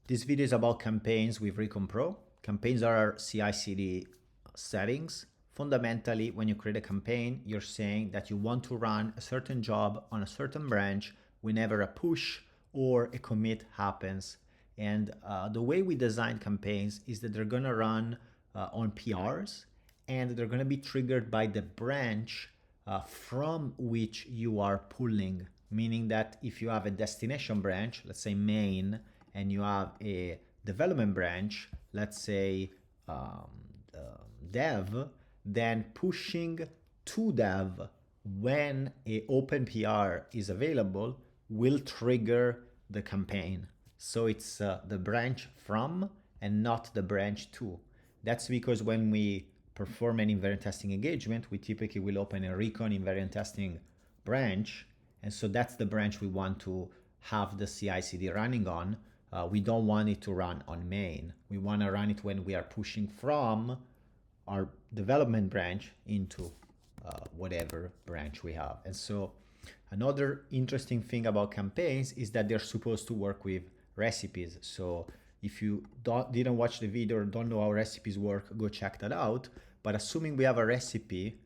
This video is about campaigns with Recon Pro. Campaigns are our CI/CD settings. Fundamentally, when you create a campaign, you're saying that you want to run a certain job on a certain branch whenever a push or a commit happens. And the way we design campaigns is that they're gonna run on PRs, and they're gonna be triggered by the branch from which you are pulling. Meaning that if you have a destination branch, let's say main, and you have a development branch, let's say dev, then pushing to dev when a open PR is available will trigger the campaign. So it's the branch from and not the branch to. That's because when we perform an invariant testing engagement, we typically will open a recon invariant testing branch. And so that's the branch we want to have the CI/CD running on. We don't want it to run on main. We want to run it when we are pushing from our development branch into whatever branch we have. And so another interesting thing about campaigns is that they're supposed to work with recipes. So if you didn't watch the video or don't know how recipes work, go check that out. But assuming we have a recipe,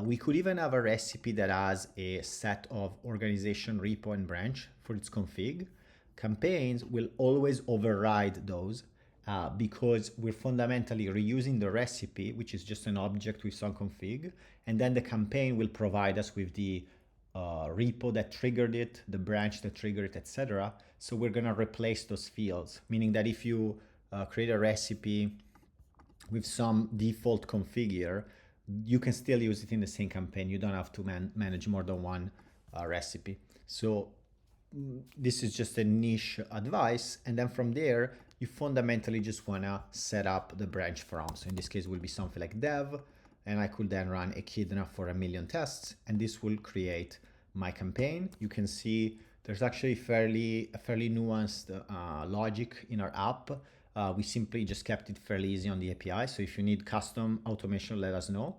we could even have a recipe that has a set of organization, repo, and branch for its config. Campaigns will always override those because we're fundamentally reusing the recipe, which is just an object with some config, and then the campaign will provide us with the repo that triggered it, the branch that triggered it, etc. So we're gonna replace those fields, meaning that if you create a recipe with some default configure, you can still use it in the same campaign. You don't have to manage more than one recipe. So this is just a niche advice. And then from there, you fundamentally just wanna set up the branch from. So in this case, it will be something like dev, and I could then run echidna for 1,000,000 tests, and this will create my campaign. You can see there's actually a fairly nuanced logic in our app. We simply just kept it fairly easy on the API. So if you need custom automation, let us know.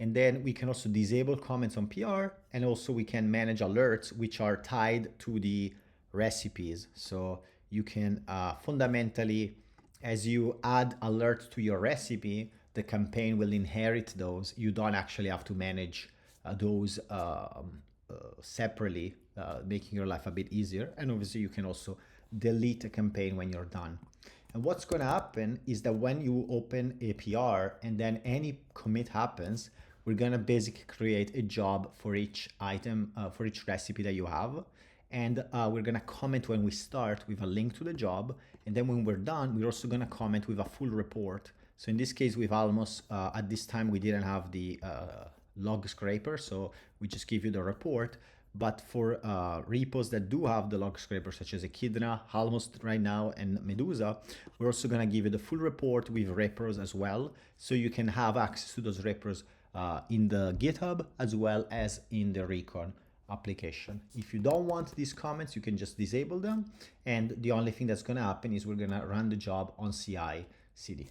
And then we can also disable comments on PR, and also we can manage alerts which are tied to the recipes. So you can fundamentally, as you add alerts to your recipe, the campaign will inherit those. You don't actually have to manage those separately, making your life a bit easier. And obviously you can also delete a campaign when you're done. And what's going to happen is that when you open a PR and then any commit happens, we're going to basically create a job for each item, for each recipe that you have. And we're going to comment when we start with a link to the job. And then when we're done, we're also going to comment with a full report. So in this case, with Almos, at this time, we didn't have the log scraper. So we just give you the report. But for repos that do have the log scraper, such as Echidna, Almos right now, and Medusa, we're also going to give you the full report with repos as well. So you can have access to those repos in the GitHub as well as in the Recon application. If you don't want these comments, you can just disable them. And the only thing that's going to happen is we're going to run the job on CI/CD.